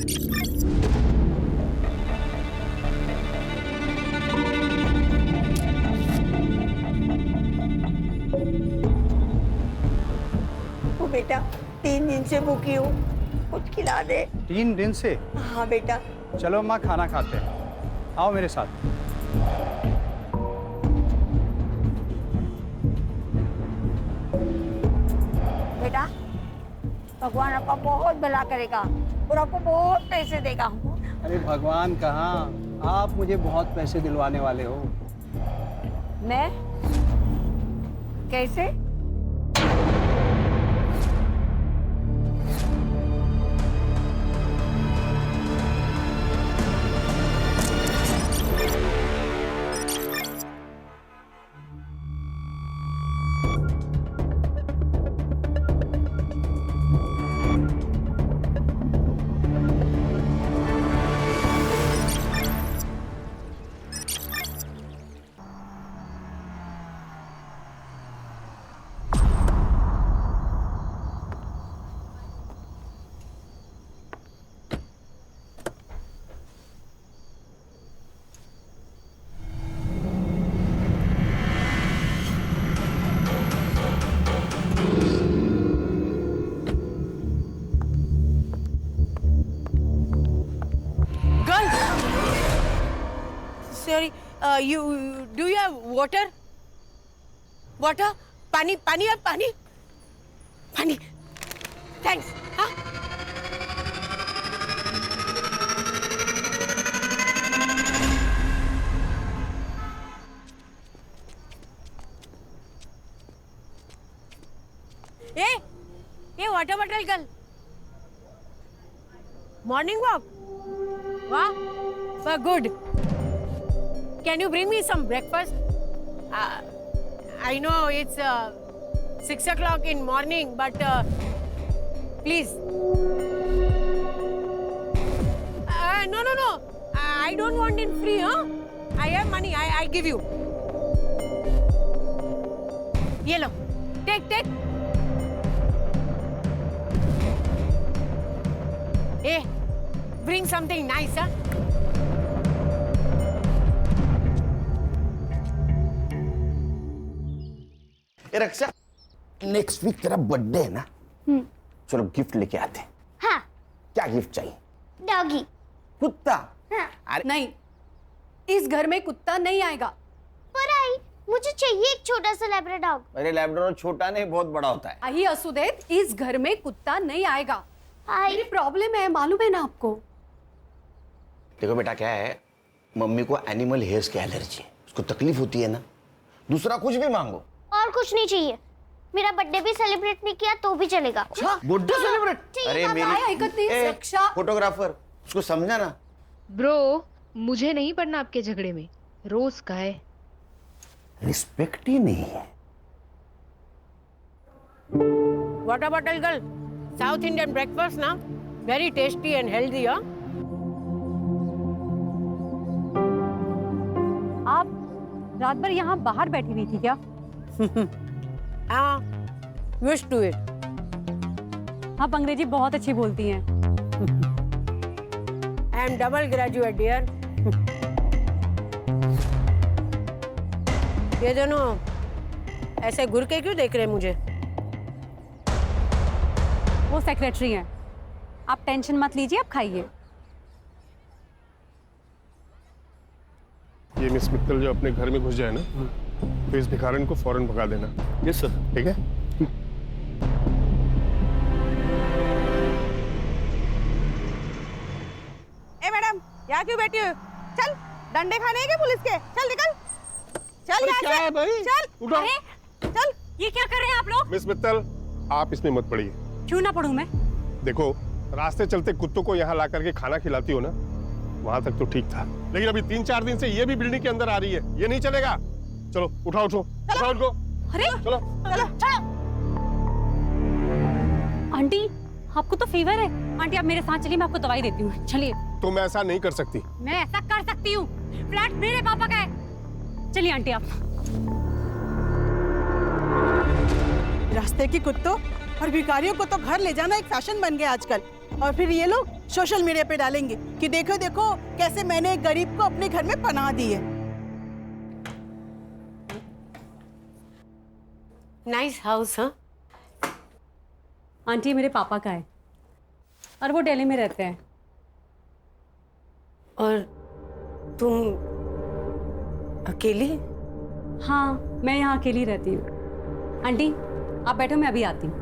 वो बेटा 3 दिन से भूखी हूँ, कुछ खिला दे। 3 दिन से? हाँ बेटा। चलो माँ खाना खाते हैं, आओ मेरे साथ। बेटा भगवान आपका बहुत भला करेगा और आपको बहुत पैसे देगा। अरे भगवान कहाँ, आप मुझे बहुत पैसे दिलवाने वाले हो। मैं कैसे? Sorry, do you have water? Water? पानी पानी है पानी? पानी. Thanks. हाँ? ये water bottle girl. Morning walk. Wow, but good. Can you bring me some breakfast? I know it's 6 o'clock in morning, but please. No. I don't want it free, huh? I have money. I give you. Ye lo. Take. Hey, bring something nice, huh? Raksha, next week तेरा birthday है ना? चलो gift लेके आते हैं। हाँ। क्या gift चाहिए? डॉगी। कुत्ता? हाँ। अरे नहीं, इस घर में कुत्ता नहीं आएगा। पर आई, मुझे चाहिए एक छोटा सा लैब्राडोर डॉग। अरे लैब्राडोर छोटा नहीं, बहुत बड़ा होता है। आई असुदेव, इस घर में कुत्ता नहीं आएगा। आई। मेरी प्रॉब्लम है, मालूम है ना आपको? देखो बेटा, क्या है, मम्मी को एनिमल हेयर्स की एलर्जी है, उसको तकलीफ होती है ना। दूसरा कुछ भी मांगो। और कुछ नहीं चाहिए। मेरा बर्थडे भी सेलिब्रेट नहीं किया तो भी चलेगा। अच्छा, बर्थडे सेलिब्रेट? अरे मेरी फोटोग्राफर, उसको समझा ना। ब्रो, मुझे नहीं पड़ना आपके झगड़े में। रोज का है। रिस्पेक्ट ही नहीं है। Water bottle girl, South Indian breakfast ना, very tasty and healthy, huh? आप रात भर यहाँ बाहर बैठी हुई थी क्या? हाँ, used to it. आप अंग्रेजी बहुत अच्छी बोलती हैं। I am double graduate, dear. ये दोनों ऐसे घूर के क्यों देख रहे हैं मुझे? वो सेक्रेटरी हैं। आप टेंशन मत लीजिए, आप खाइए। ये मिस मित्तल जो अपने घर में घुस जाए ना, तो इस भिखारन को फौरन भगा देना। Yes sir. ठीक है? ए मैडम, यहाँ क्यों बैठी हो? चल, डंडे खाने हैं क्या पुलिस के? चल निकल। चल यहाँ से। क्या है भाई? चल। उठो। चल। ये क्या कर रहे हैं आप लोग? मिस मित्तल, आप इसमें मत पड़िए। क्यों ना पढ़ूं मैं? देखो, रास्ते चलते कुत्तों को यहाँ ला करके खाना खिलाती हो ना, वहां तक तो ठीक था, लेकिन अभी 3-4 दिन से ये भी बिल्डिंग के अंदर आ रही है, ये नहीं चलेगा। चलो उठाओ उनको। अरे चलो। आंटी, आपको तो फीवर है। आंटी आप मेरे साथ चलिए, मैं आपको दवाई देती हूँ। चलिए। तुम ऐसा नहीं कर सकती। मैं ऐसा कर सकती हूँ, फ्लैट मेरे पापा का है। चलिए आंटी आप। रास्ते के कुत्तों और भिखारियों को तो घर ले जाना एक फैशन बन गया आजकल। और फिर ये लोग सोशल मीडिया पे डालेंगे कि देखो देखो कैसे मैंने एक गरीब को अपने घर में पनाह दी है। नाइस हाउस, हाँ? आंटी मेरे पापा का है और वो दिल्ली में रहते हैं। और तुम अकेली? हाँ, मैं यहाँ अकेली रहती हूँ। आंटी आप बैठो, मैं अभी आती हूँ।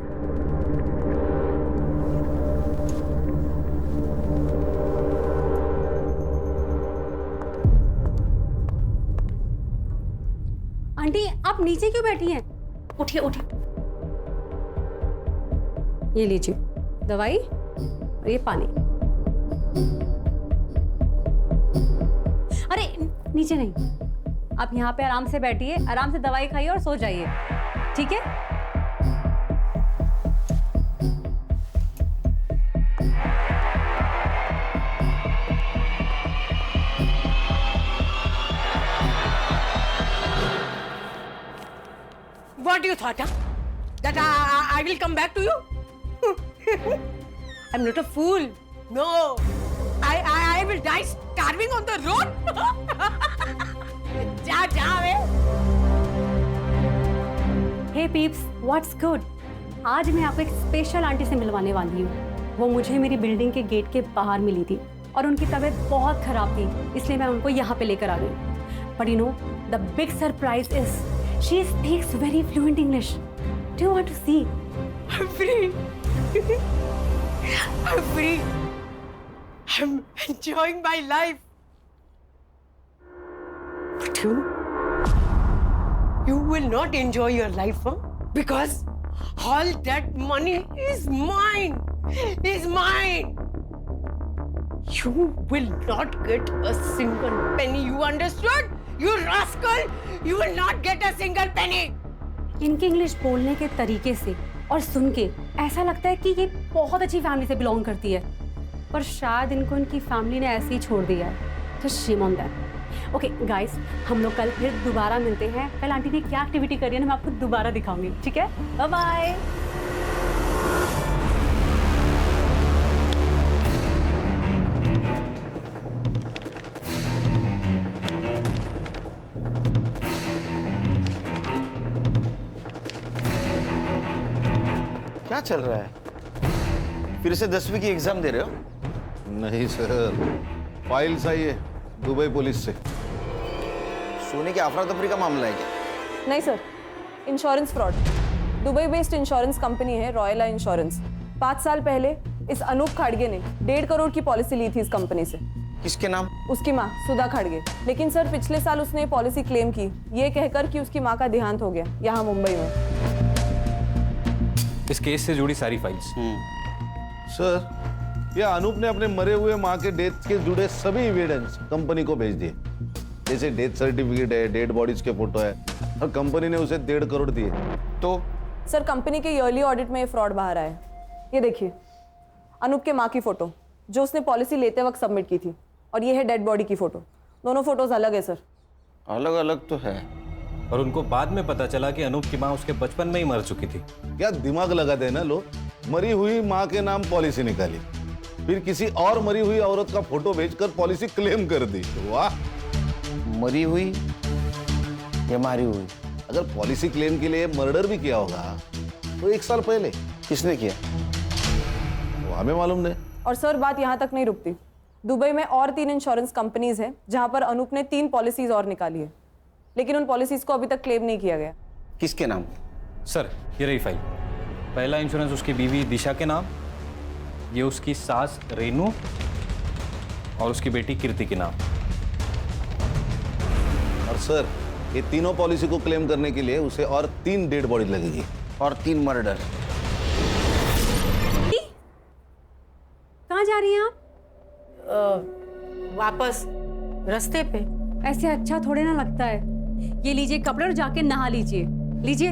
आंटी आप नीचे क्यों बैठी हैं? उठिए उठिए। ये लीजिए दवाई और ये पानी। अरे नीचे नहीं, आप यहाँ पे आराम से बैठिए, आराम से दवाई खाइए और सो जाइए, ठीक है? What you thought, huh? That I will come back to you? I'm not a fool. No. I will die starving on the road. जा वे. हे पीप्स, व्हाट्स गुड? आज मैं आपको एक स्पेशल आंटी से मिलवाने वाली हूँ। वो मुझे मेरी बिल्डिंग के गेट के बाहर मिली थी और उनकी तबीयत बहुत खराब थी, इसलिए मैं उनको यहाँ पे लेकर आ गई। But you know the big surprise is she speaks very fluent English. Do you want to see? I'm free. I'm free. I'm enjoying my life. But you will not enjoy your life, huh? Because all that money is mine. Is mine. You will not get a single penny. You understood? You rascal! You will not get a single penny. इनके English बोलने के तरीके से और सुन के ऐसा लगता है कि ये बहुत अच्छी फैमिली से बिलोंग करती है, पर शायद इनको इनकी फैमिली ने ऐसे ही छोड़ दिया है। तो shame on that. Okay guys, हम लोग कल फिर दोबारा मिलते हैं। कल आंटी ने क्या एक्टिविटी करी है ना, मैं आपको दोबारा दिखाऊंगी, ठीक है? Bye bye. क्या चल रहा है? फिर से 10वीं की एग्जाम दे रहे हो? नहीं सर, फाइल्स आई है दुबई पुलिस से। सोने की अफरा तफरी का मामला है क्या? नहीं sir, insurance fraud. Dubai based insurance company है रॉयला इंश्योरेंस। 5 साल पहले इस अनूप खाड़गे ने 1.5 करोड़ की पॉलिसी ली थी इस कंपनी से। किसके नाम? उसकी माँ सुधा खाड़गे। लेकिन सर पिछले साल उसने पॉलिसी क्लेम की, ये कहकर कि उसकी माँ का देहांत हो गया यहाँ मुंबई में। इस केस से जुड़ी सारी फाइल्स। सर, यह अनूप ने अपने मरे हुए माँ के डेथ के जुड़े सभी एविडेंस कंपनी को भेज दिए, जैसे डेथ सर्टिफिकेट है, डेड बॉडीज के फोटो है, और कंपनी ने उसे 1.5 करोड़ दिए। तो सर कंपनी के ईयरली ऑडिट में ये फ्रॉड बाहर आया। ये देखिए अनूप के माँ की फोटो जो उसने पॉलिसी लेते वक्त सबमिट की थी, और ये है डेड बॉडी की फोटो। दोनों फोटोज अलग है सर। अलग अलग तो है, और उनको बाद में पता चला कि अनूप की माँ उसके बचपन में ही मर चुकी थी। क्या दिमाग लगाते हैं ना लोग? मरी हुई माँ के नाम पॉलिसी निकाली, फिर किसी और मरी हुई औरत का फोटो भेजकर पॉलिसी क्लेम कर दी। वाह! मरी हुई या मारी हुई? अगर पॉलिसी क्लेम के लिए मर्डर भी किया होगा तो 1 साल पहले। किसने किया वो हमें मालूम नहीं। और सर बात यहाँ तक नहीं रुकती। दुबई में और 3 इंश्योरेंस कंपनीज हैं जहाँ पर अनूप ने 3 पॉलिसीज और निकाली है, लेकिन उन पॉलिसीज को अभी तक क्लेम नहीं किया गया। किसके नाम? सर ये रही फाइल। पहला इंश्योरेंस उसकी बीवी दिशा के नाम, ये उसकी सास रेनू और उसकी बेटी कीर्ति के नाम। और सर ये तीनों पॉलिसी को क्लेम करने के लिए उसे और 3 डेड बॉडी लगेगी और 3 मर्डर। कहाँ जा रही हैं आप? वापस रास्ते पे। ऐसे अच्छा थोड़े ना लगता है। ये लीजिए कपड़े और जाके नहा लीजिए। लीजिए।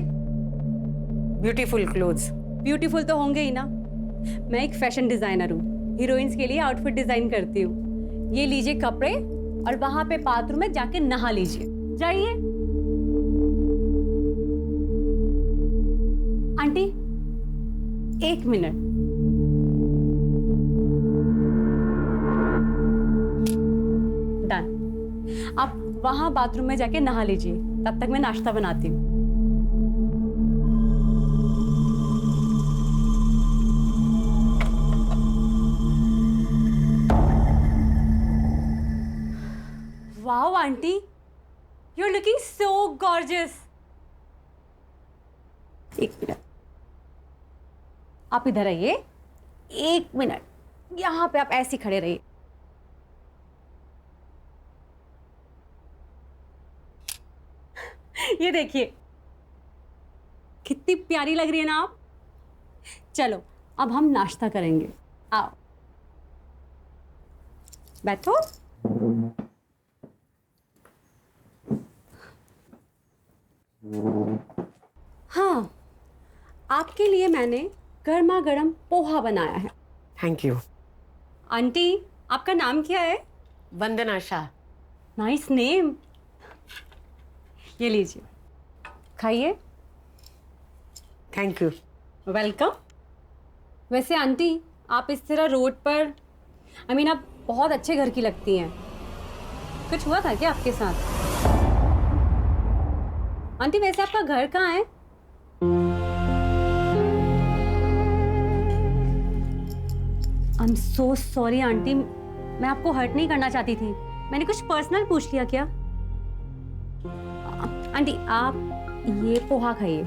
Beautiful clothes. ब्यूटीफुल तो होंगे ही ना, मैं एक फैशन डिजाइनर हूँ, हीरोइंस के लिए आउटफिट डिजाइन करती हूँ। ये लीजिए कपड़े और वहां पे बाथरूम में जाके नहा लीजिए। जाइए। Aunty 1 minute. आप वहां बाथरूम में जाके नहा लीजिए, तब तक मैं नाश्ता बनाती हूँ। Wow aunty, you are looking so gorgeous. एक मिनट, आप इधर आइए। एक मिनट, यहां पे आप ऐसे खड़े रहिए। ये देखिए कितनी प्यारी लग रही है ना आप। चलो अब हम नाश्ता करेंगे, आओ बैठो। हाँ, आपके लिए मैंने गर्मा गर्म पोहा बनाया है। Thank you. आंटी, आपका नाम क्या है? वंदना शाह। Nice name. ये लीजिए, खाइए। Thank you. वेलकम। वैसे आंटी, आप इस तरह रोड पर आप बहुत अच्छे घर की लगती हैं। कुछ हुआ था क्या आपके साथ? आंटी वैसे आपका घर कहाँ है? I am so sorry aunty, मैं आपको हर्ट नहीं करना चाहती थी। मैंने कुछ पर्सनल पूछ लिया क्या? आंटी आप ये पोहा खाइए,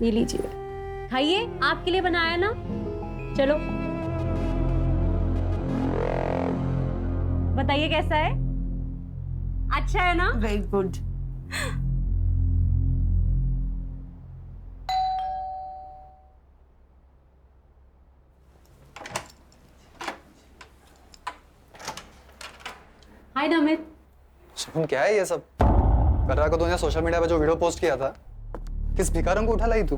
ये लीजिए, खाइए, आपके लिए बनाया ना। चलो बताइए कैसा है? अच्छा है ना? Very good. हाय नमित। सुन, क्या है ये सब? कल रात को तूने सोशल मीडिया पे जो वीडियो पोस्ट किया था, किस भिखारन को उठा लाई तू?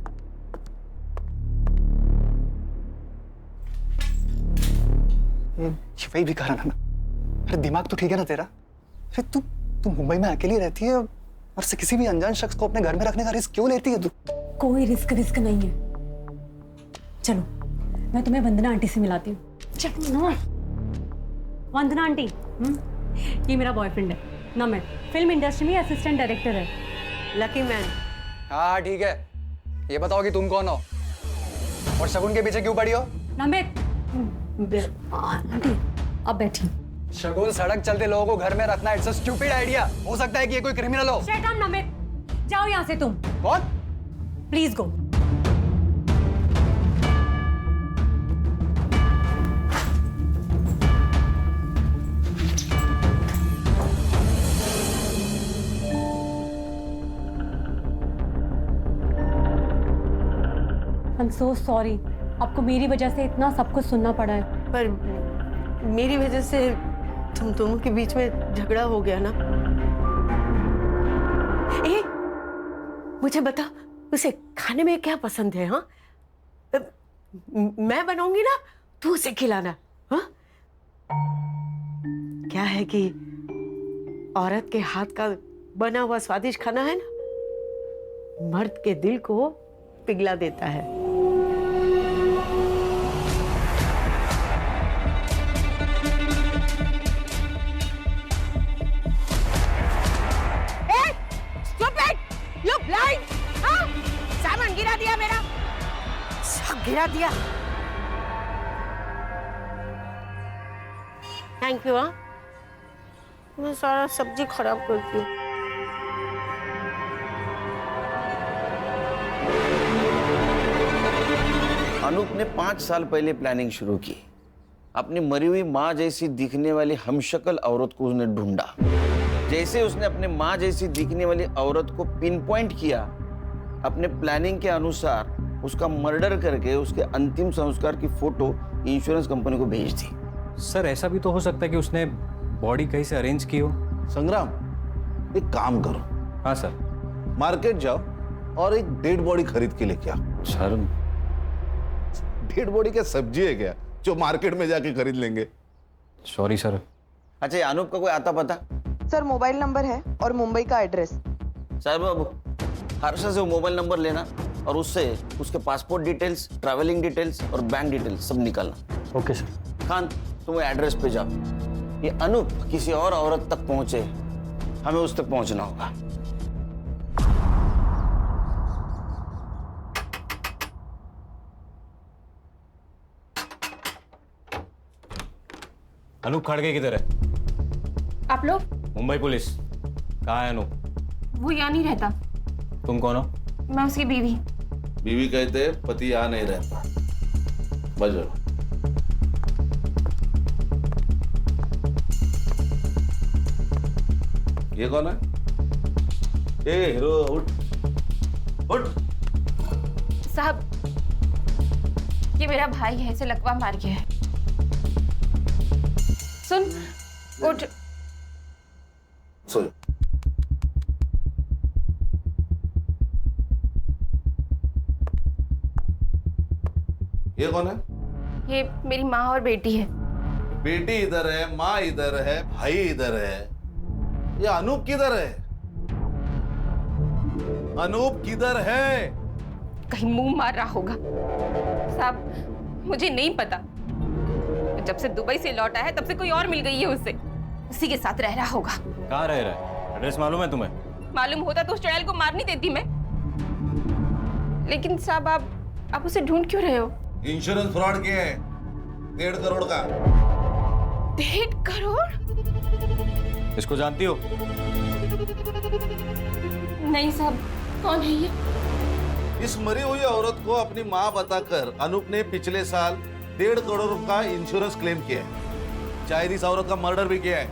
ये वही भिखारन है ना? अरे दिमाग तो ठीक है ना तेरा? अरे तू मुंबई में अकेली रहती है और से किसी भी अनजान शख्स को अपने घर में रखने का रिस्क क्यों लेती है तू? कोई रिस्क नहीं है। चलो मैं तुम्हें वंदना आंटी से मिलाती हूँ। चलो ना। वंदना आंटी, ये मेरा बॉयफ्रेंड है नमित, फिल्म इंडस्ट्री में असिस्टेंट डायरेक्टर है। Lucky man. हाँ ठीक है, ये बताओ कि तुम कौन हो और शगुन के पीछे क्यों पड़ी हो? नमित, आंटी अब बैठी। शगुन सड़क चलते लोगों को घर में रखना इट्स अ स्टूपिड आइडिया। हो सकता है कि ये कोई क्रिमिनल हो। शट अप नमित, जाओ यहाँ से तुम। कौन? Please go. I am so sorry, आपको मेरी वजह से इतना सब कुछ सुनना पड़ा है। पर मेरी वजह से तुम दोनों के बीच में झगड़ा हो गया ना। ए, मुझे बता, उसे खाने में क्या पसंद है? हाँ, मैं बनाऊंगी ना, तू उसे खिलाना। हाँ, क्या है कि औरत के हाथ का बना हुआ स्वादिष्ट खाना है ना, मर्द के दिल को पिघला देता है। You blind? हाँ? सामान गिरा दिया मेरा, सब गिरा दिया। Thank you. हाँ, मैं सारा सब्जी खराब करती हूँ। अनूप ने 5 साल पहले प्लानिंग शुरू की। अपनी मरी हुई माँ जैसी दिखने वाली हमशक्ल औरत को उसने ढूंढा। जैसे उसने अपने माँ जैसी दिखने वाली औरत को पिन पॉइंट किया, अपने प्लानिंग के अनुसार उसका मर्डर करके उसके अंतिम संस्कार की फोटो इंश्योरेंस कंपनी को भेज दी। सर ऐसा भी तो हो सकता है कि उसने बॉडी कहीं से अरेंज की हो। संग्राम, एक काम करो। हाँ सर। मार्केट जाओ और एक डेड बॉडी खरीद के लेके आओ। सर डेड बॉडी क्या सब्जी है क्या जो मार्केट में जाके खरीद लेंगे? Sorry sir. अच्छा, ये अनूप का कोई आता पता? सर मोबाइल नंबर है और मुंबई का एड्रेस। साहब बाबू, हर्षा से वो मोबाइल नंबर लेना और उससे उसके पासपोर्ट डिटेल्स, ट्रैवलिंग डिटेल्स और बैंक डिटेल्स सब निकालना। Okay sir. खान, तुम एड्रेस पे जाओ। ये अनूप किसी और औरत तक पहुंचे हमें उस तक पहुंचना होगा। अनूप खड़गे किधर है? आप लोग? मुंबई पुलिस। कहाँ है अनूप? वो यहाँ नहीं रहता। तुम कौन हो? मैं उसकी बीवी। बीवी कहते पति यहाँ नहीं रहता। बजो। ये कौन है? ए हीरो, उठ उठ। साहब, ये मेरा भाई है, इसे लकवा मार गया है। सुन, उठ। सो ये कौन है? ये मेरी माँ और बेटी है। बेटी इधर है, माँ इधर है, भाई इधर है। ये अनूप किधर है? अनूप किधर है? कहीं मुंह मार रहा होगा। साहब, मुझे नहीं पता। जब से दुबई से लौटा है तब से कोई और मिल गई है उसे। उसी के साथ रह रहा होगा। कहाँ रह रहा है? एड्रेस मालूम है तुम्हें? मालूम होता तो उस चुड़ैल को मार नहीं देती मैं। लेकिन साहब, आप उसे ढूंढ क्यों रहे हो? इंश्योरेंस फ्रॉड किया है 1.5 करोड़ का। 1.5 करोड़? इसको जानती हो? नहीं साहब, कौन है ये? इस मरी हुई औरत को अपनी माँ बताकर अनूप ने पिछले साल 1.5 करोड़ का इंश्योरेंस क्लेम किया है। शायद इस औरत का मर्डर भी किया है।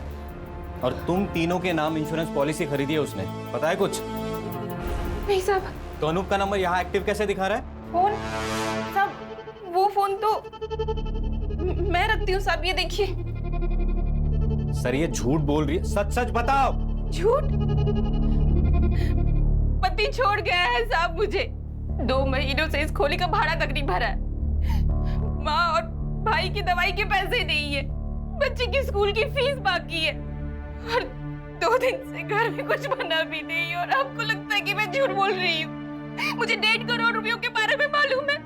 और तुम तीनों के नाम इंश्योरेंस पॉलिसी खरीदी है उसने, पता है कुछ? नहीं साहब। तो अनूप का नंबर यहाँ एक्टिव कैसे दिखा रहा है? फोन? साहब, वो फोन तो मैं रखती हूँ साहब, ये देखिए। सर ये झूठ बोल रही है, सच सच बताओ। झूठ? पति छोड़ गया है साहब मुझे। 2 महीनों से इस खोली का भाड़ा तक नहीं भरा है। माँ और भाई की दवाई के पैसे नहीं है। बच्चे की स्कूल की फीस बाकी है। और 2 दिन से घर में कुछ बना भी नहीं। और आपको लगता है कि मैं झूठ बोल रही हूँ? मुझे 1.5 करोड़ रुपयों के बारे में मालूम है।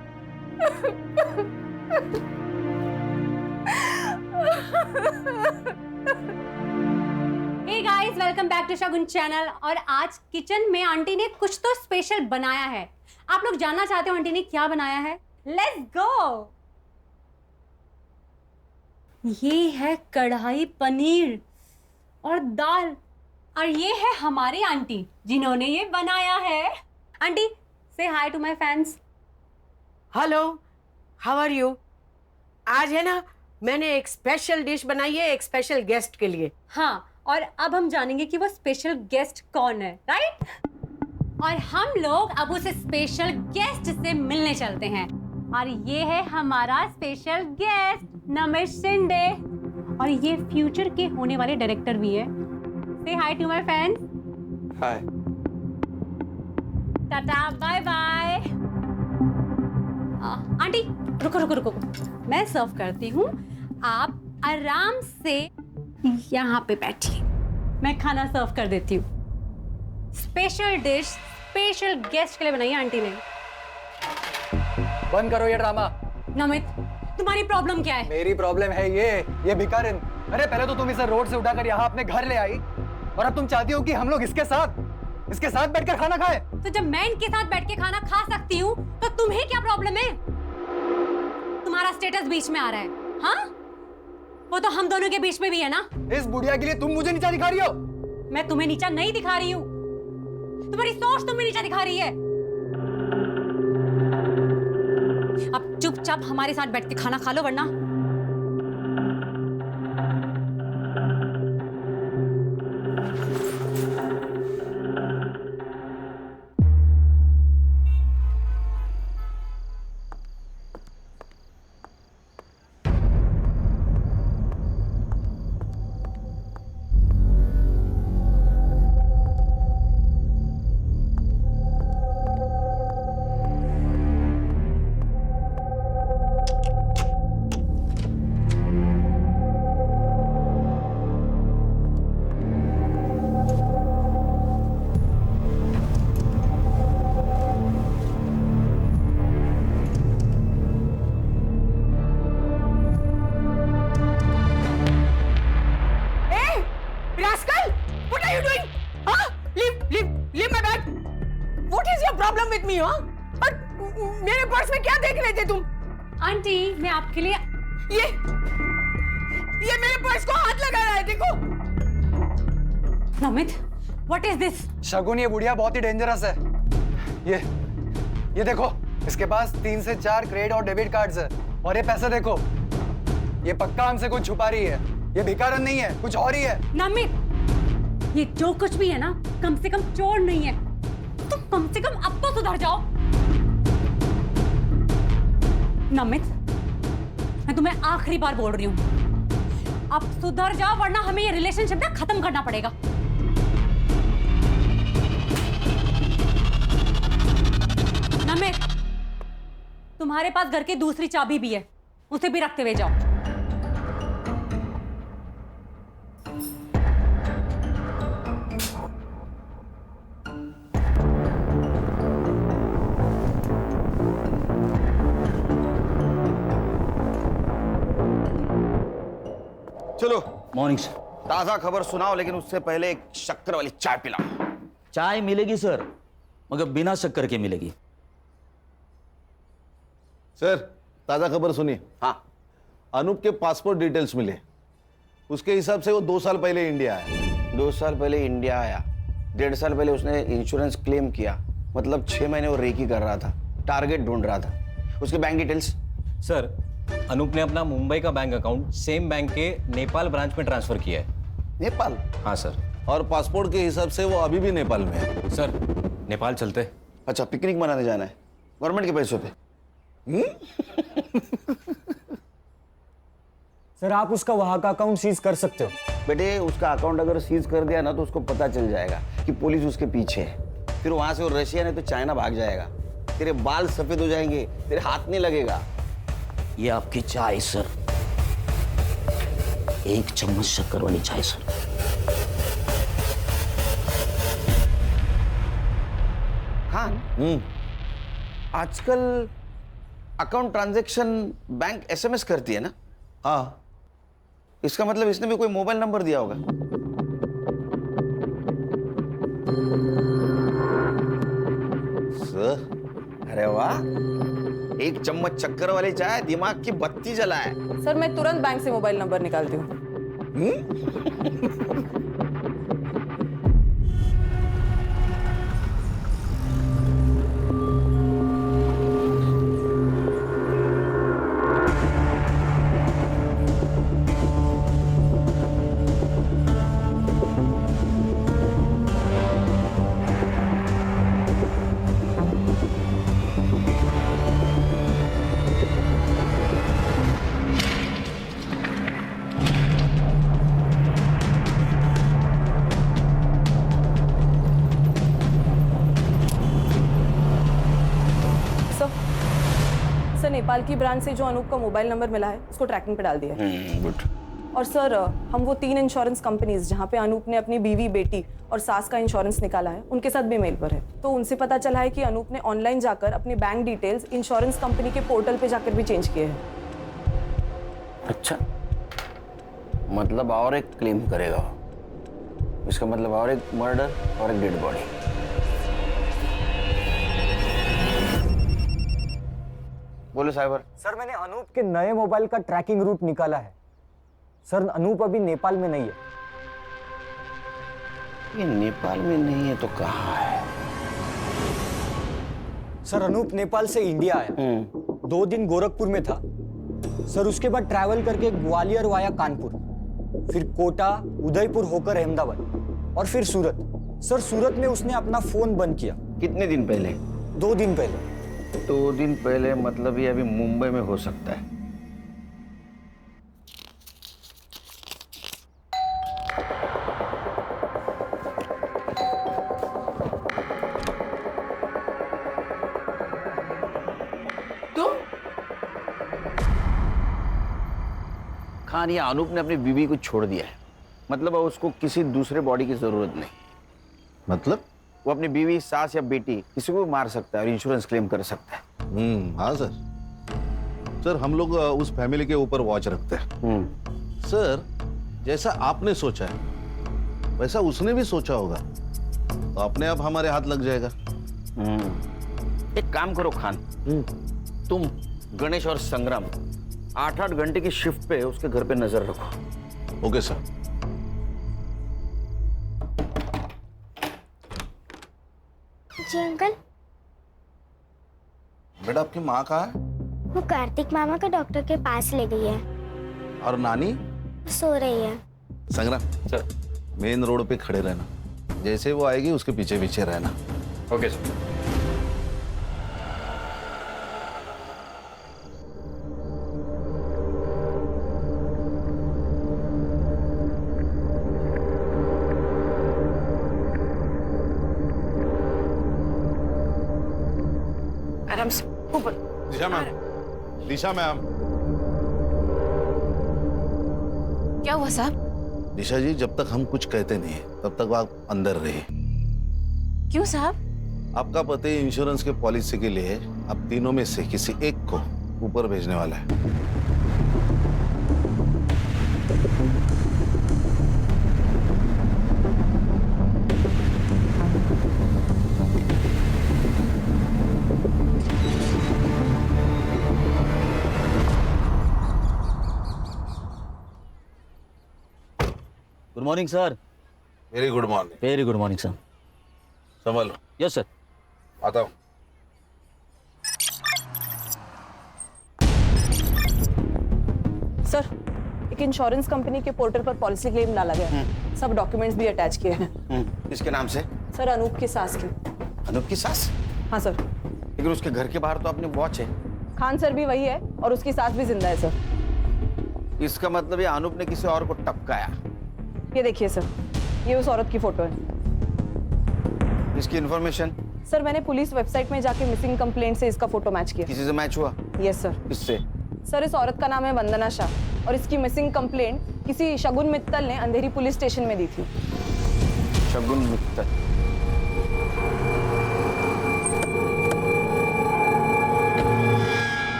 Hey guys, welcome back to Shagun channel. और आज किचन में आंटी ने कुछ तो स्पेशल बनाया है। आप लोग जानना चाहते हो आंटी ने क्या बनाया है? Let's go. ये है कढ़ाई पनीर और दाल। और ये है हमारी आंटी जिन्होंने ये बनाया है। Aunty, say hi to my fans. Hello, how are you? आज है ना, मैंने एक स्पेशल डिश बनाई है एक स्पेशल गेस्ट के लिए। हाँ, और अब हम जानेंगे कि वो स्पेशल गेस्ट कौन है, राइट? और हम लोग अब उस स्पेशल गेस्ट से मिलने चलते हैं। और ये है हमारा स्पेशल गेस्ट नमित शिंदे। और ये फ्यूचर के होने वाले डायरेक्टर भी है। Say hi to my fans. Hi. Tata, bye bye. Aunty रुको रुको रुको, मैं सर्व करती हूँ। आप आराम से यहाँ पे बैठिए, मैं खाना सर्व कर देती हूँ। स्पेशल डिश स्पेशल गेस्ट के लिए बनाई है आंटी ने। बंद करो ये ड्रामा। नमित, तुम्हारी प्रॉब्लम क्या है? मेरी प्रॉब्लम है ये भिखारिन। अरे पहले तो तुम इसे रोड से उठाकर यहाँ अपने घर ले आई, और अब तुम चाहती हो कि हम लोग इसके साथ बैठकर खाना खाएं। तो जब मैं इनके साथ बैठ के खाना खा सकती हूँ तो तुम्हें क्या प्रॉब्लम है? तुम्हारा स्टेटस बीच में आ रहा है। हाँ, वो तो हम दोनों के बीच में भी है ना। इस बुढ़िया के लिए तुम मुझे नीचा दिखा रही हो? मैं तुम्हें नीचा नहीं दिखा रही हूँ, तुम्हारी सोच तुम्हें नीचा दिखा रही है। अब चुपचाप हमारे साथ बैठ के खाना खा लो, वरना मी हो? और मेरे पर्स में क्या देख रहे थे तुम? आंटी मैं आपके लिए ये मेरे पर्स को हाथ लगा रहा है, देखो। Namit, what is this? Shagun, ये बुढ़िया बहुत ही डेंजरस है। ये देखो, इसके पास 3 से 4 क्रेडिट और डेबिट कार्ड्स है। और ये पैसे देखो, ये पक्का हमसे कुछ छुपा रही है। ये भिखारन नहीं है, कुछ और ही है। नमित, ये जो कुछ भी है ना, कम से कम चोर नहीं है। तुम कम से कम अब तो सुधर जाओ। नमित, मैं तुम्हें आखिरी बार बोल रही हूँ, अब सुधर जाओ वरना हमें ये रिलेशनशिप ना खत्म करना पड़ेगा। नमित, तुम्हारे पास घर की दूसरी चाबी भी है, उसे भी रखते हुए जाओ। चलो मॉर्निंग सर। ताजा खबर सुनाओ, लेकिन उससे पहले एक शक्कर वाली चाय पिलाओ। चाय मिलेगी सर, मगर बिना शक्कर के मिलेगी। सर ताजा खबर सुनिए। हाँ, अनूप के पासपोर्ट डिटेल्स मिले। उसके हिसाब से वो 2 साल पहले इंडिया आया। 2 साल पहले इंडिया आया, 1.5 साल पहले उसने इंश्योरेंस क्लेम किया, मतलब 6 महीने वो रेकी कर रहा था, टारगेट ढूंढ रहा था। उसके बैंक डिटेल्स? सर, अनूप ने अपना मुंबई का बैंक अकाउंट सेम बैंक के नेपाल ब्रांच में ट्रांसफर किया है। नेपाल? हाँ सर। और पासपोर्ट के हिसाब से वो अभी भी नेपाल में है। सर, नेपाल चलते। अच्छा, पिकनिक मनाने जाना है गवर्नमेंट के पैसों पे? सर आप उसका वहां का अकाउंट सीज कर सकते हो। बेटे, उसका अकाउंट अगर सीज कर दिया ना तो उसको पता चल जाएगा कि पुलिस उसके पीछे है। फिर वहां से वो रशिया नहीं तो चाइना भाग जाएगा। तेरे बाल सफेद हो जाएंगे, तेरे हाथ नहीं लगेगा। ये आपकी चाय सर, 1 चम्मच शक्कर वाली चाय सर। हाँ, आजकल अकाउंट ट्रांजैक्शन बैंक एसएमएस करती है ना? हाँ, इसका मतलब इसने भी कोई मोबाइल नंबर दिया होगा। सर, अरे वाह, 1 चम्मच चक्कर वाली चाय दिमाग की बत्ती जलाए। सर मैं तुरंत बैंक से मोबाइल नंबर निकालती हूँ। सर नेपाल की ब्रांच से जो अनूप का मोबाइल नंबर मिला है उसको ट्रैकिंग पे डाल दिया है। गुड। और सर हम वो 3 इंश्योरेंस कंपनीज जहाँ पे अनूप ने अपनी बीवी, बेटी और सास का इंश्योरेंस निकाला है उनके साथ भी मेल पर है। तो उनसे पता चला है कि अनूप ने ऑनलाइन जाकर अपनी बैंक डिटेल्स इंश्योरेंस कंपनी के पोर्टल पे जाकर भी चेंज किए हैं। अच्छा, मतलब और एक क्लेम करेगा। इसका मतलब और एक मर्डर और एक डेड बॉडी। बोलो साइबर। सर मैंने अनूप के नए मोबाइल का ट्रैकिंग रूट निकाला है। सर अनूप अभी नेपाल में नहीं है। ये नेपाल में नहीं है तो कहाँ है? सर अनूप नेपाल से इंडिया आया, 2 दिन गोरखपुर में था सर। उसके बाद ट्रैवल करके ग्वालियर वाया कानपुर, फिर कोटा, उदयपुर होकर अहमदाबाद और फिर सूरत। सर सूरत में उसने अपना फोन बंद किया। कितने दिन पहले? 2 दिन पहले। 2 दिन पहले मतलब ये अभी मुंबई में हो सकता है। खान, या अनूप ने अपनी बीवी को छोड़ दिया है, मतलब अब उसको किसी दूसरे बॉडी की जरूरत नहीं। मतलब वो अपनी बीवी, सास या बेटी किसी को भी मार सकता है और इंश्योरेंस क्लेम कर सकता है। हाँ सर। सर हम लोग उस फैमिली के ऊपर वॉच रखते हैं। सर जैसा आपने सोचा है वैसा उसने भी सोचा होगा, तो अपने आप हमारे हाथ लग जाएगा। एक काम करो खान, तुम गणेश और संग्राम 8-8 घंटे की शिफ्ट पे उसके घर पे नजर रखो। Okay sir. जी अंकल। बेटा आपकी माँ कहाँ है? वो कार्तिक मामा का डॉक्टर के पास ले गई है। और नानी? सो रही है। संग्राम सर, मेन रोड पे खड़े रहना, जैसे वो आएगी उसके पीछे पीछे रहना। Okay sir. आराम से ऊपर। दिशा मैम, दिशा मैम। क्या हुआ साहब? दिशा जी, जब तक हम कुछ कहते नहीं तब तक आप अंदर रहिए। क्यों साहब? आपका पति इंश्योरेंस के पॉलिसी के लिए आप तीनों में से किसी एक को ऊपर भेजने वाला है। Good morning sir. Very good morning. Very good morning sir. संभालो। Yes sir. आता हूँ। सर, एक इंश्योरेंस कंपनी के पोर्टल पर पॉलिसी क्लेम डाला गया है। सब डॉक्यूमेंट्स भी अटैच किए हैं। किसके नाम से? सर, अनूप की सास की। अनूप की सास? हाँ सर। लेकिन उसके घर के बाहर तो अपनी वॉच है। खान सर भी वही है और उसकी सास भी जिंदा है सर। इसका मतलब ये अनूप ने किसी और को टपकाया। ये देखिए सर, ये उस औरत की फोटो है। इसकी इंफॉर्मेशन? सर, मैंने पुलिस वेबसाइट में जाके मिसिंग कंप्लेंट से इसका फोटो मैच किया। किसी से मैच हुआ? Yes sir. किससे? सर, इस औरत का नाम है वंदना शाह और इसकी मिसिंग कंप्लेंट किसी शगुन मित्तल ने अंधेरी पुलिस स्टेशन में दी थी। शगुन मित्तल?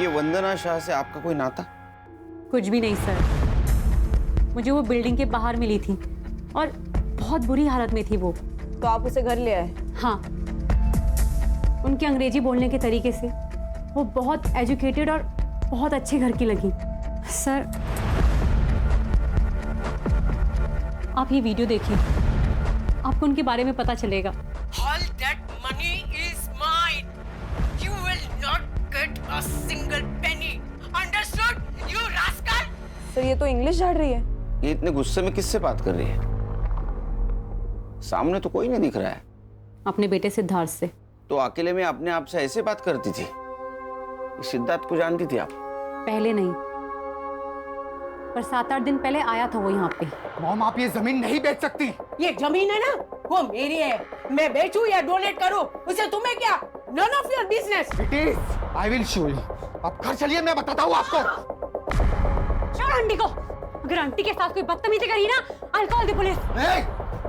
ये वंदना शाह से आपका कोई नाता? कुछ भी नहीं सर, मुझे वो बिल्डिंग के बाहर मिली थी और बहुत बुरी हालत में थी वो। तो आप उसे घर ले आए? हाँ, उनके अंग्रेजी बोलने के तरीके से वो बहुत एजुकेटेड और बहुत अच्छे घर की लगी। सर, आप ये वीडियो देखिए, आपको उनके बारे में पता चलेगा। All that money is mine. You will not get a single penny. Understood, you rascal? Sir, ये तो इंग्लिश झाड़ रही है। ये इतने गुस्से में किससे बात कर रही है? सामने तो कोई नहीं दिख रहा है। अपने बेटे सिद्धार्थ से। तो अकेले में अपने आप से ऐसे बात करती थी? सिद्धार्थ को जानती थी आप? पहले नहीं, पर 7-8 दिन पहले आया था वो यहाँ पे। मॉम, आप ये जमीन नहीं बेच सकती। ये जमीन है ना, वो मेरी है। मैं बेचूं या डोनेट करूं, उसे तुम्हें क्या? None of your business. It is. I will show you. आप घर चलिए, मैं बताता हूँ आपको। छोड़ आंटी को। अगर आंटी के साथ कोई बदतमीजी करी ना, I'll call the police.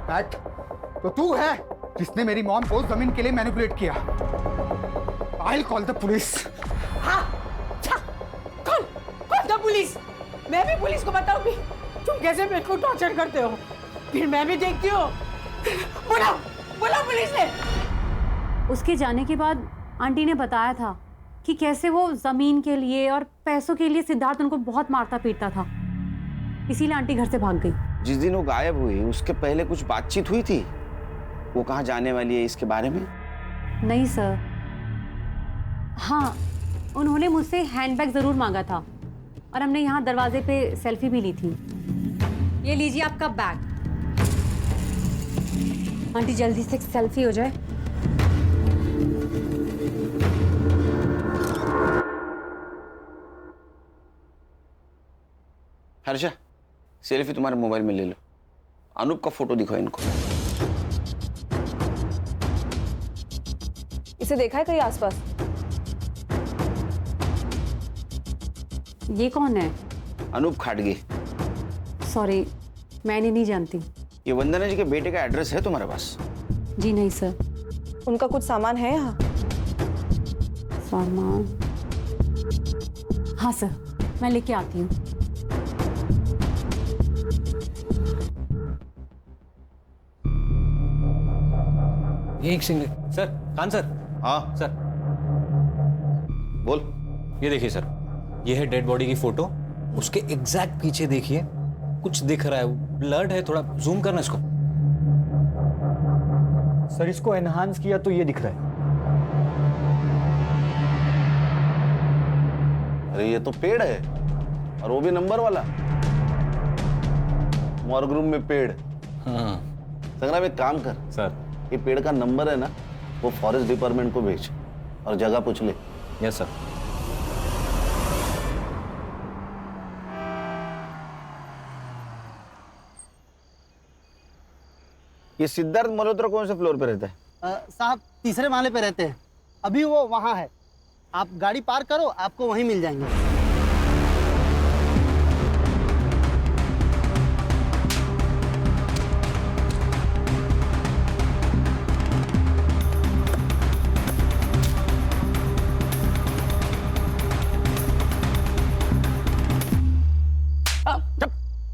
बैठ। तो तू है जिसने मेरी मॉम को जमीन के लिए मैनिपुलेट किया। I'll call the police. हाँ, कौन द पुलिस? मैं भी पुलिस को बताऊंगी तुम कैसे मेरे को टॉर्चर करते हो। फिर मैं भी देखती हूँ। बुलाओ पुलिस ने। उसके जाने के बाद आंटी ने बताया था कि कैसे वो जमीन के लिए और पैसों के लिए सिद्धार्थ उनको बहुत मारता पीटता था, इसीलिए आंटी घर से भाग गई। जिस दिन वो गायब हुई उसके पहले कुछ बातचीत हुई थी? वो कहाँ जाने वाली है इसके बारे में? नहीं सर। हाँ, उन्होंने मुझसे हैंडबैग जरूर मांगा था और हमने यहाँ दरवाजे पे सेल्फी भी ली थी। ये लीजिए आपका बैग। आंटी जल्दी से एक सेल्फी हो जाए। हर्षा, सेल्फी तुम्हारे मोबाइल में ले लो। अनूप का फोटो दिखाओ इनको। इसे देखा है कहीं आसपास? ये कौन है? अनूप खाटगे। सॉरी, मैंने नहीं जानती। ये वंदना जी के बेटे का एड्रेस है तुम्हारे पास? जी नहीं सर। उनका कुछ सामान है यहाँ? सामान? हाँ सर, मैं लेके आती हूँ। एक सिंगल। Sir, Khan sir. हाँ सर, बोल। ये देखिए सर, ये है डेड बॉडी की फोटो। उसके एग्जैक्ट पीछे देखिए कुछ दिख रहा है, ब्लड है, थोड़ा जूम करना इसको। सर इसको एनहांस किया तो ये दिख रहा है। अरे ये तो पेड़ है, और वो भी नंबर वाला। मॉर्ग रूम में पेड़। हाँ संग्राम एक काम कर सर। ये पेड़ का नंबर है ना, वो फॉरेस्ट डिपार्टमेंट को भेज और जगह पूछ ले। Yes sir. ये सिद्धार्थ मल्होत्रा कौन से फ्लोर पे रहता है? साहब तीसरे माले पे रहते हैं। अभी वो वहाँ है, आप गाड़ी पार करो, आपको वहीं मिल जाएंगे।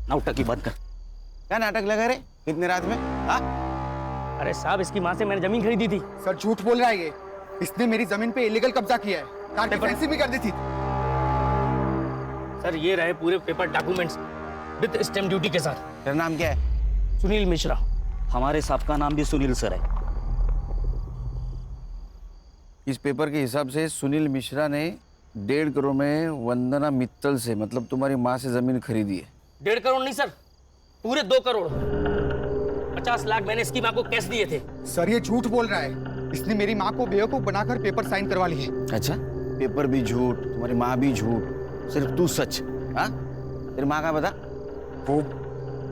नाटक की बात कर। क्या नाटक लगा रे इतने रात में? हाँ? अरे साहब इसकी माँ से मैंने जमीन खरीदी थी। सर झूठ बोल रहा है ये। इसने मेरी जमीन पे इलीगल कब्जा किया है, कार की फैंसी भी कर दी थी। सर ये रहे पूरे paper documents with stamp duty के साथ। तेरा नाम क्या है? सुनील मिश्रा। हमारे साहब का नाम भी सुनील सर है। इस पेपर के हिसाब से सुनील मिश्रा ने 1.5 करोड़ में वंदना मित्तल से, मतलब तुम्हारी माँ से जमीन खरीदी है। 1.5 करोड़ नहीं सर, पूरे 2 करोड़ 50 लाख मैंने इसकी माँ को कैश दिए थे। सर ये झूठ बोल रहा है। इसने मेरी माँ को बेवकूफ बनाकर पेपर साइन करवा लिए। अच्छा, पेपर भी झूठ, तुम्हारी माँ भी झूठ, सिर्फ तू सच। हाँ? तेरी माँ का बता?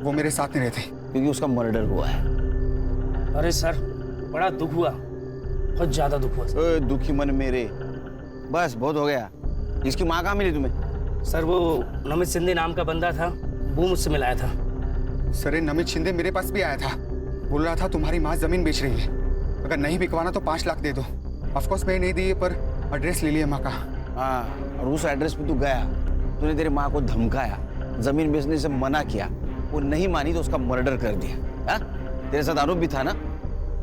वो मेरे साथ नहीं रहते, क्योंकि उसका मर्डर हुआ है। अरे सर बड़ा दुख हुआ, बहुत ज्यादा दुख हुआ। दुखी मन मेरे, बस बहुत हो गया। इसकी माँ कहाँ मिली तुम्हें? सर वो नमित शिंदे नाम का बंदा था, वो मुझसे मिलाया था। सर नमित शिंदे मेरे पास भी आया था, बोल रहा था तुम्हारी माँ जमीन बेच रही है, अगर नहीं बिकवाना तो 5 लाख दे दो। ऑफकोर्स मैं नहीं दी, पर एड्रेस ले लिया माँ का। हाँ, और उस एड्रेस पे तू गया, तूने तेरी माँ को धमकाया, जमीन बेचने से मना किया, वो नहीं मानी तो उसका मर्डर कर दिया। हाँ? तेरे साथ आरोप भी था ना?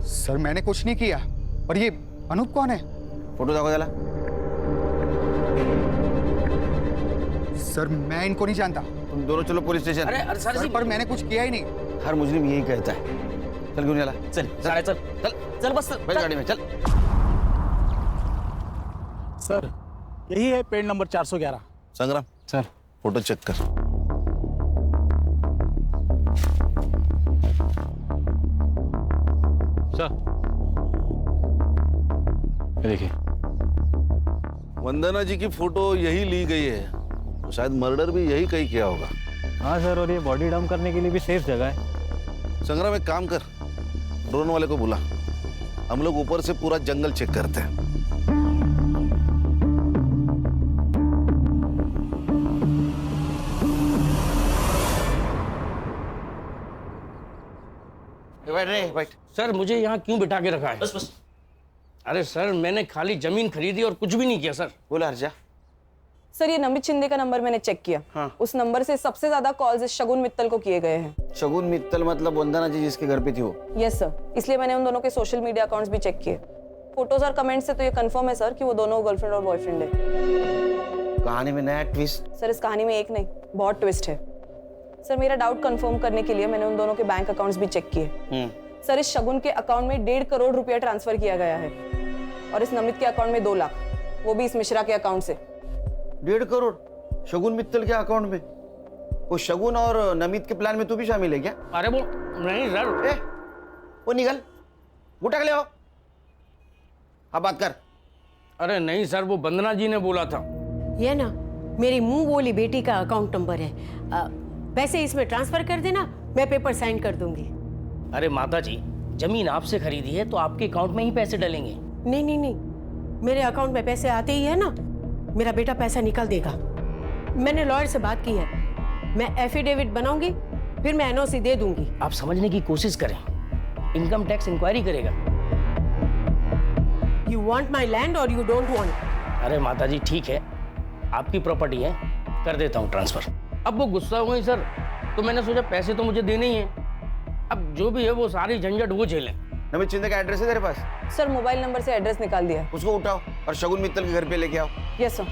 सर मैंने कुछ नहीं किया। और ये अनूप कौन है? फोटो देखो जरा। सर मैं इनको नहीं जानता। तुम दोनों चलो पुलिस स्टेशन। अरे सर पर मैंने कुछ किया ही नहीं। हर मुजरिम यही कहता है। चल क्यों नहीं चला? चल चल चल चल चल बस बैठ गाड़ी में, चल। सर यही है पेड़ नंबर 411। संग्राम सर फोटो चेक कर। सर ये देखिए, वंदना जी की फोटो यही ली गई है, तो शायद मर्डर भी यही कहीं किया होगा। हाँ सर, और ये बॉडी डंप करने के लिए भी सेफ जगह है। संग्राम एक काम कर, ड्रोन वाले को बुला, हम लोग ऊपर से पूरा जंगल चेक करते हैं। बैठ रे, बैठ। सर मुझे यहाँ क्यों बिठा के रखा है? बस बस। अरे सर मैंने खाली जमीन खरीदी और कुछ भी नहीं किया सर। बोला हर्षा। सर ये नमित शिंदे का नंबर मैंने चेक किया। हाँ। उस नंबर से सबसे ज्यादा कॉल्स इस शगुन मित्तल को किए गए हैं। शगुन मित्तल मतलब वंदना जी जिसके घर पे थी वो? यस सर, इसलिए मैंने उन दोनों के सोशल मीडिया अकाउंट्स भी चेक किए। फोटोज और कमेंट से तो ये कंफर्म है सर कि वो दोनों गर्लफ्रेंड और बॉयफ्रेंड है। कहानी में नया ट्विस्ट। सर इस कहानी में एक नहीं, बहुत ट्विस्ट है। सर मेरा डाउट कंफर्म करने के लिए मैंने उन दोनों के बैंक अकाउंट्स भी चेक किए। सर इस शगुन के अकाउंट में 1.5 करोड़ रुपया ट्रांसफर किया गया है, और इस नमित के अकाउंट में 2 लाख, वो भी इस मिश्रा के अकाउंट से। 1.5 करोड़ शगुन मित्तल के अकाउंट में? वो शगुन और नमित के प्लान में तू भी शामिल है क्या? अरे वो नहीं सर। वो निकल, गुटा ले आओ। हाँ बात कर। अरे नहीं सर, वो वंदना जी ने बोला था। ये ना मेरी मुंह बोली बेटी का अकाउंट नंबर है, पैसे इसमें ट्रांसफर कर देना, मैं पेपर साइन कर दूंगी। अरे माता जी, जमीन आपसे खरीदी है तो आपके अकाउंट में ही पैसे डलेंगे। नहीं नहीं नहीं, मेरे अकाउंट में पैसे आते ही है ना, मेरा बेटा पैसा निकाल देगा। मैंने लॉयर से बात की है, मैं एफिडेविट बनाऊंगी, फिर मैं एनओसी दे दूंगी। आप समझने की कोशिश करें, इनकम टैक्स इंक्वायरी करेगा। यू वांट माई लैंड और यू डोंट वांट? अरे माता जी ठीक है, आपकी प्रॉपर्टी है, कर देता हूँ ट्रांसफर। अब वो गुस्सा हुए सर, तो मैंने सोचा पैसे तो मुझे देने ही हैं, अब जो भी है वो सारी झंझट वो झेलें। नमित शिंदे का एड्रेस है तेरे पास? सर मोबाइल नंबर से एड्रेस निकाल दिया है। उसको उठाओ और शगुन मित्तल के घर पे लेके आओ। Yes sir.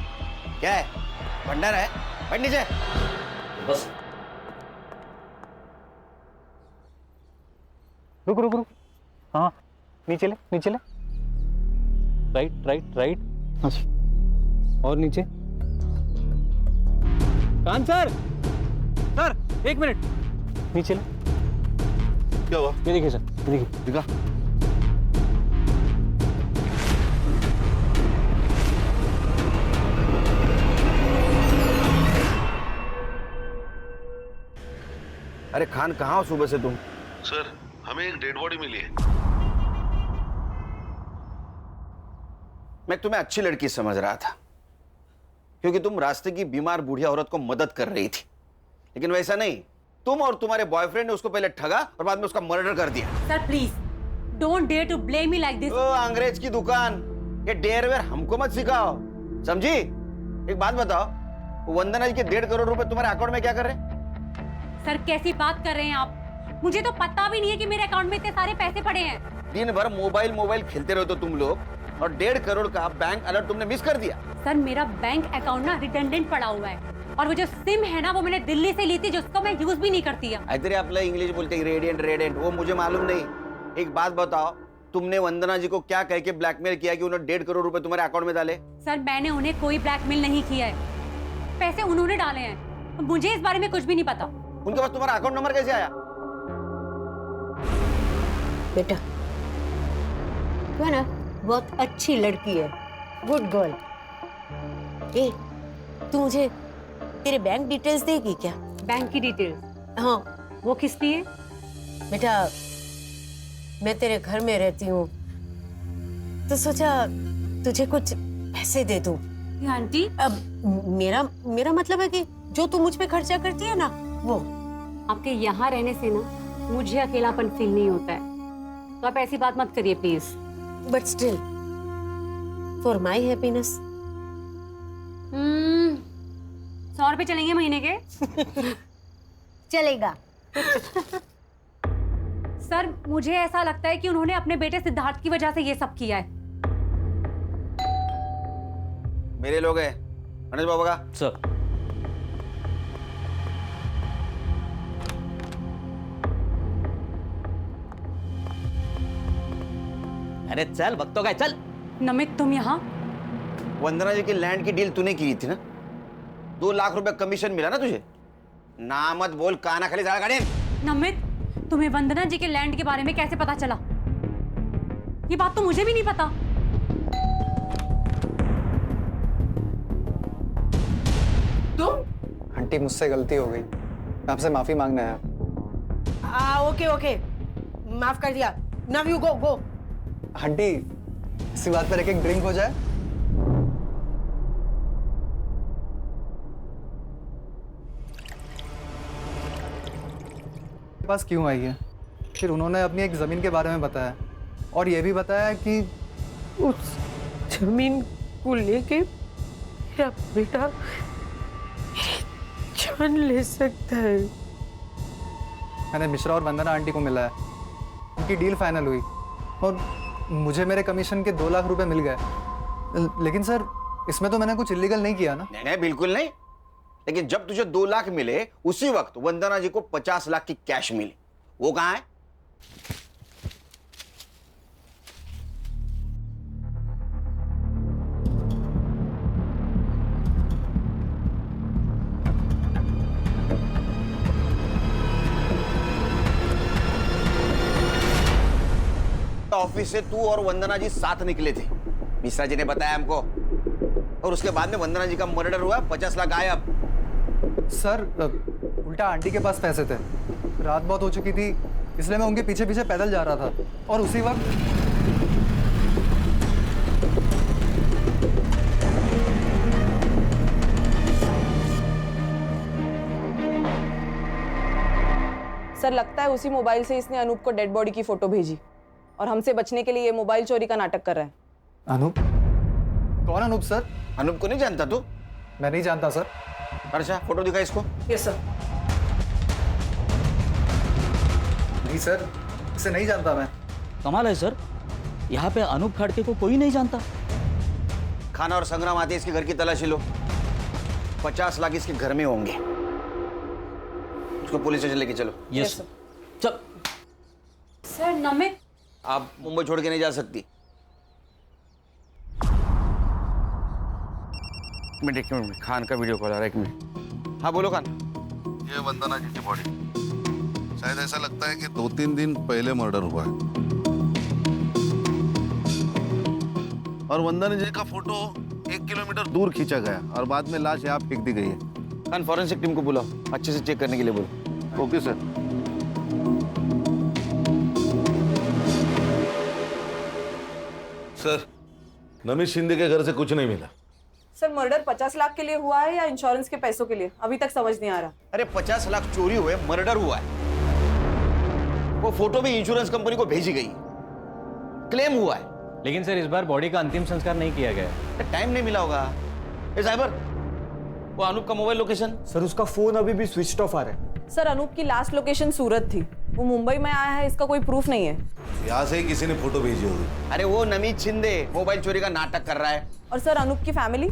क्या है, भंडार है? बैठ नीचे। बस रुक रुक रुक, हाँ नीचे ले, नीचे ले, राइट राइट राइट, और नीचे। कान सर, सर एक मिनट, नीचे ले। क्या हुआ? ये देखिए सर, ये देखिए। दिखा। अरे खान, कहाँ हो सुबह से तुम? सर हमें एक डेड बॉडी मिली है। मैं तुम्हें अच्छी लड़की समझ रहा था, क्योंकि तुम रास्ते की बीमार बूढ़ी औरत को मदद कर रही थी, लेकिन वैसा नहीं। तुम और तुम्हारे बॉयफ्रेंड ने उसको पहले ठगा और बाद में उसका मर्डर कर दिया। Sir please don't dare to blame me like this. ओ अंग्रेज की दुकान, ये डेयर वेयर हमको मत सिखाओ, समझी? एक बात बताओ, वंदना जी के 1.5 करोड़ रुपए तुम्हारे अकाउंट में क्या कर रहे हैं? सर कैसी बात कर रहे हैं आप? मुझे तो पता भी नहीं है कि मेरे अकाउंट में इतने सारे पैसे पड़े हैं। दिन भर मोबाइल खेलते रहते हो तुम लोग, और 1.5 करोड़ का बैंक अलर्ट तुमने मिस कर दिया। सर मेरा बैंक अकाउंट ना रिडंडेंट पड़ा हुआ है, और वो जो सिम है ना वो मैंने दिल्ली से ली थी, जिसको मैं यूज भी नहीं करती है। इधर आपला इंग्लिश बोलते हैं रेडियंट, वो मुझे मालूम नहीं। एक बात बताओ, तुमने वंदना जी को क्या कह के ब्लैकमेल किया कि उन्होंने 1.5 करोड़ रुपए तुम्हारे अकाउंट में डाले? सर मैंने उन्हें कोई ब्लैकमेल नहीं किया है, पैसे उन्होंने डाले हैं, मुझे इस बारे में कुछ भी नहीं पता। उनके पास तुम्हारा अकाउंट नंबर कैसे आया? बेटा तू है ना बहुत अच्छी लड़की है, गुड गर्ल। ए तू मुझे तेरे बैंक डिटेल्स देगी क्या? बैंक की डिटेल्स? हाँ। वो किस लिए? बेटा मैं तेरे घर में रहती हूँ, तो सोचा तुझे कुछ पैसे दे दूँ। आंटी अब मेरा मतलब है कि जो तू मुझ पे खर्चा करती है ना वो। आपके यहाँ रहने से ना मुझे अकेलापन फील नहीं होता है, तो आप ऐसी बात मत करिए please. But still for my happiness. 100 रुपए चलेंगे महीने के? चलेगा। सर मुझे ऐसा लगता है कि उन्होंने अपने बेटे सिद्धार्थ की वजह से ये सब किया है। मेरे लोग हैं मनोज बाबा का। सर अरे चल, भक्तों का चल। नमित तुम यहाँ? वंदना जी की लैंड की डील तूने की थी ना, 2 लाख रुपए कमीशन मिला ना तुझे? ना मत बोल, काना खाली जाड़ा गाड़ी। नमित तुम्हें वंदना जी के लैंड के बारे में कैसे पता चला? ये बात तो मुझे भी नहीं पता। तुम? आंटी मुझसे गलती हो गई, मैं आपसे माफी मांगने आया। ओके माफ कर दिया। Now you go. आंटी इसी बात पर एक ड्रिंक हो जाए। पास क्यों आई है? फिर उन्होंने अपनी एक जमीन के बारे में बताया, और ये भी बताया कि उस जमीन को लेके मेरा बेटा जान ले सकता है। मैंने मिश्रा और वंदना आंटी को मिला है, उनकी डील फाइनल हुई और मुझे मेरे कमीशन के 2 लाख रुपए मिल गए। लेकिन सर इसमें तो मैंने कुछ इलीगल नहीं किया ना? नहीं बिल्कुल नहीं, लेकिन जब तुझे 2 लाख मिले उसी वक्त वंदना जी को 50 लाख की कैश मिली, वो कहाँ है? ऑफिस से तू और वंदना जी साथ निकले थे, मिश्रा जी ने बताया हमको, और उसके बाद में वंदना जी का मर्डर हुआ, 50 लाख गायब। सर उल्टा आंटी के पास पैसे थे, रात बहुत हो चुकी थी, इसलिए मैं उनके पीछे पीछे पैदल जा रहा था, और उसी वक्त सर लगता है उसी मोबाइल से इसने अनूप को डेड बॉडी की फोटो भेजी, और हमसे बचने के लिए ये मोबाइल चोरी का नाटक कर रहा है। अनूप? कौन अनूप सर? अनूप को नहीं जानता तू? मैं नहीं जानता सर। अच्छा फोटो दिखा इसको। Yes sir. नहीं सर, इसे नहीं जानता मैं। कमाल है सर, यहाँ पे अनूप खड़के को कोई नहीं जानता। खाना और संग्राम आते इसके घर की तलाशी लो, 50 लाख इसके घर में होंगे। उसको पुलिस स्टेशन लेके चलो। Yes sir. चल सर नमित, आप मुंबई छोड़ के नहीं जा सकती। एक मिनट, खान का वीडियो कॉल आ रहा है, एक मिनट। हाँ बोलो खान। ये वंदना जी की बॉडी, शायद ऐसा लगता है कि 2-3 दिन पहले मर्डर हुआ है। और वंदना जी का फोटो 1 किलोमीटर दूर खींचा गया और बाद में लाश यहाँ फेंक दी गई है। खान फॉरेंसिक टीम को बुलाओ, अच्छे से चेक करने के लिए बोलो। Okay sir. Sir, Namit Shinde के घर से कुछ नहीं मिला। सर मर्डर 50 लाख के लिए हुआ है या इंश्योरेंस के पैसों के लिए, अभी तक समझ नहीं आ रहा। अरे 50 लाख चोरी हुए, मर्डर हुआ है। वो फोटो भी इंश्योरेंस कंपनी को भेजी गई, क्लेम हुआ है। लेकिन सर इस बार बॉडी का अंतिम संस्कार नहीं किया गया। टाइम नहीं मिला होगा। ए साइबर, वो अनूप का मोबाइल लोकेशन। सर उसका फोन अभी भी स्विच ऑफ आ रहा है। सर अनूप की लास्ट लोकेशन सूरत थी, वो मुंबई में आया है इसका कोई प्रूफ नहीं है। यहाँ से ही किसी ने फोटो भेजी होगी। अरे वो नमित शिंदे मोबाइल चोरी का नाटक कर रहा है। और सर अनूप की फैमिली?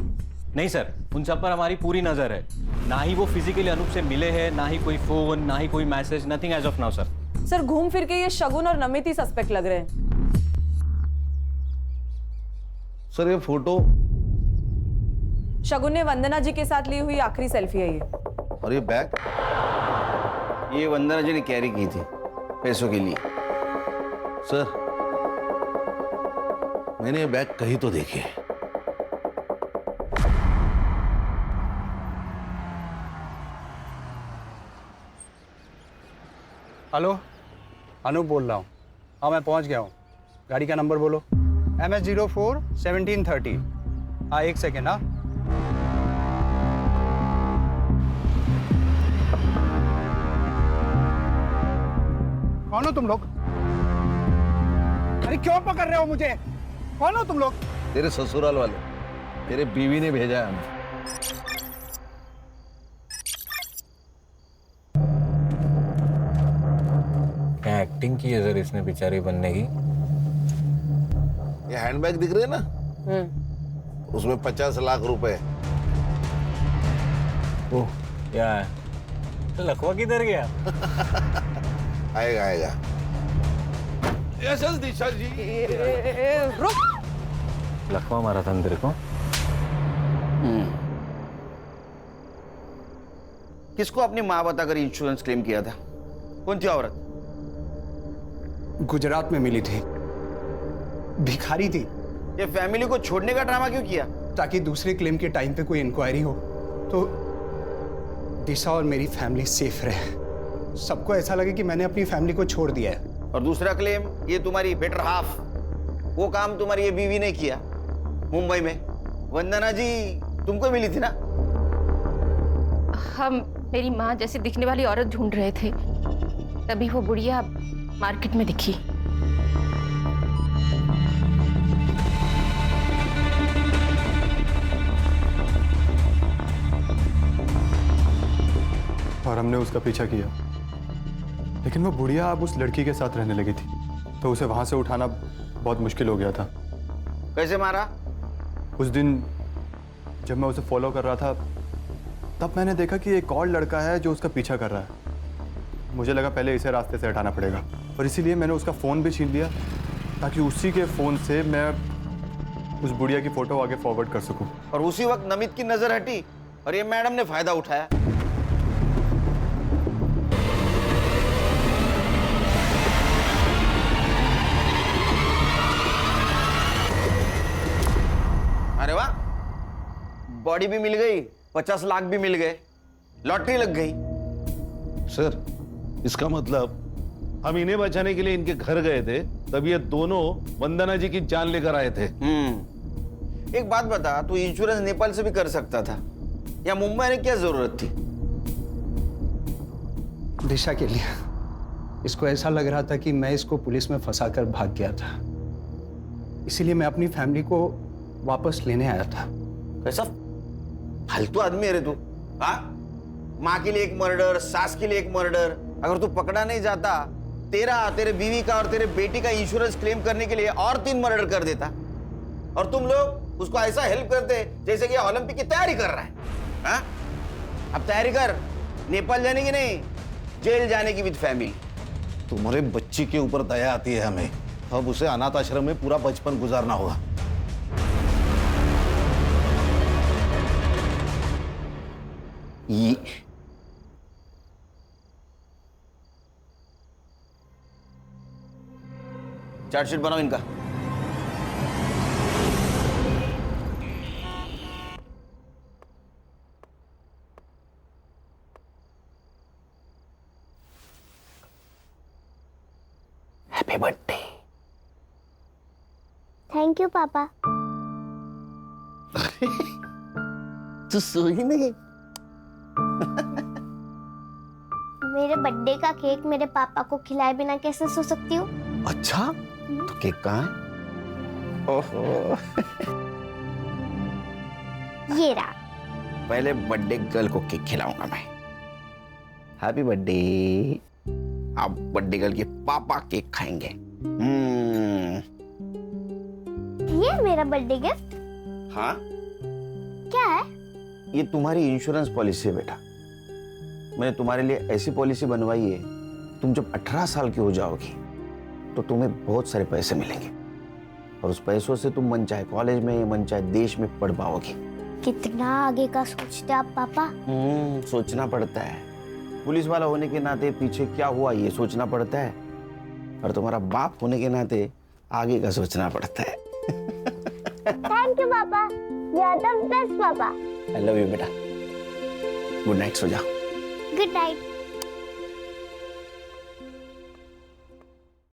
नहीं सर, उन सब पर हमारी पूरी नजर है। ना ही वो फिजिकली अनूप से मिले हैं, ना ही कोई फोन, ना ही कोई message, nothing as of now sir. Sir घूम फिर के ये शगुन और नमित ही सस्पेक्ट लग रहे हैं। सर ये फोटो शगुन ने वंदना जी के साथ ली हुई आखिरी सेल्फी है ये। और ये बैग, ये वंदना जी ने कैरी की थी पैसों के लिए। सर मैंने ये बैग कहीं तो देखी है। हेलो, अनूप बोल रहा हूँ। हाँ मैं पहुँच गया हूँ। गाड़ी का नंबर बोलो। MS04 1730। हाँ 1 सेकेंड। हाँ कौन हो तुम लोग? अरे क्यों पकड़ रहे हो मुझे? कौन हो तुम लोग? तेरे ससुराल वाले, तेरे बीवी ने भेजा है हमें। क्या एक्टिंग की है सर इसने बेचारी बनने की। ये हैंडबैग दिख रहे हैं ना, उसमें 50 लाख रुपए। ओह क्या है? लखवा किधर गया? आएगा आएगा। यस दिशा जी। रुक। लखवा मारा था तेरे को? किसको अपनी माँ बताकर इंश्योरेंस क्लेम किया था? कौन थी औरत? गुजरात में मिली थी, भिखारी थी। ये फैमिली को छोड़ने का ड्रामा क्यों किया? ताकि दूसरे क्लेम के टाइम पे कोई इंक्वायरी हो तो दिशा और मेरी फैमिली सेफ रहे। सबको ऐसा लगे कि मैंने अपनी फैमिली को छोड़ दिया है। और दूसरा क्लेम, ये तुम्हारी बेटर हाफ, वो काम तुम्हारी ये बीवी ने किया मुंबई में। वंदना जी तुमको मिली थी ना? हम मेरी माँ जैसी दिखने वाली औरत ढूंढ रहे थे, तभी वो बुढ़िया मार्केट में दिखी। और हमने उसका पीछा किया, लेकिन वो बुढ़िया अब उस लड़की के साथ रहने लगी थी, तो उसे वहां से उठाना बहुत मुश्किल हो गया था। कैसे मारा? उस दिन जब मैं उसे फॉलो कर रहा था, तब मैंने देखा कि एक और लड़का है जो उसका पीछा कर रहा है। मुझे लगा पहले इसे रास्ते से हटाना पड़ेगा, और इसीलिए मैंने उसका फ़ोन भी छीन लिया ताकि उसी के फ़ोन से मैं उस बुढ़िया की फ़ोटो आगे फॉरवर्ड कर सकूं। और उसी वक्त नमित की नजर हटी और ये मैडम ने फायदा उठाया। अरे वाह, बॉडी भी मिल गई, 50 लाख भी मिल गए, लॉटरी लग गई। सर इसका मतलब हम इन्हें बचाने के लिए इनके घर गए थे, तब ये दोनों वंदना जी की जान लेकर आए थे। एक बात बता, तू इंश्योरेंस नेपाल से भी कर सकता था, या मुंबई में क्या जरूरत थी? दिशा के लिए। इसको ऐसा लग रहा था कि मैं इसको पुलिस में फंसाकर भाग गया था, इसीलिए मैं अपनी फैमिली को वापस लेने आया था। कैसा फालतू आदमी है रे तू? हाँ, माँ के लिए एक मर्डर, सास के लिए एक मर्डर। अगर तू पकड़ा नहीं जाता तेरा, तेरे बीवी का और तेरे बेटी का इंश्योरेंस क्लेम करने के लिए और 3 मर्डर कर देता, और तुम लोग उसको ऐसा हेल्प करते जैसे कि ओलंपिक की तैयारी कर रहा है। हाँ? अब तैयारी कर, नेपाल जाने की नहीं, जेल जाने की विद फैमिली। तुम्हारे बच्ची के ऊपर दया आती है हमें, अब उसे अनाथ आश्रम में पूरा बचपन गुजारना होगा। ये चार्जशीट बनाओ इनका। Happy birthday. थैंक यू पापा। तू सोई नहीं? मेरे बर्थडे का केक मेरे पापा को खिलाए बिना कैसे सो सकती हूँ? अच्छा, तो केक कहाँ है? ओहो। ये रहा। पहले बर्थडे गर्ल को केक खिलाऊंगा मैं। Happy birthday. अब बर्थडे गर्ल के पापा केक खाएंगे। ये मेरा बर्थडे गिफ्ट? हाँ, क्या है? ये तुम्हारी इंश्योरेंस पॉलिसी है बेटा। मैंने तुम्हारे लिए ऐसी पॉलिसी बनवाई है, तुम जब 18 साल की हो जाओगी तो तुम्हें बहुत सारे पैसे मिलेंगे, और उस पैसों से तुम मन चाहे कॉलेज में, मन चाहे देश में पढ़ पाओगी। कितना आगे का सोचते आप पापा? सोचना पड़ता है। पुलिस वाला होने के नाते पीछे क्या हुआ ये सोचना पड़ता है, और तुम्हारा बाप होने के नाते आगे का सोचना पड़ता है। थैंक यू पापा, यू आर द बेस्ट पापा। आई लव यू बेटा। गुड नाइट, सो जाओ। Good night.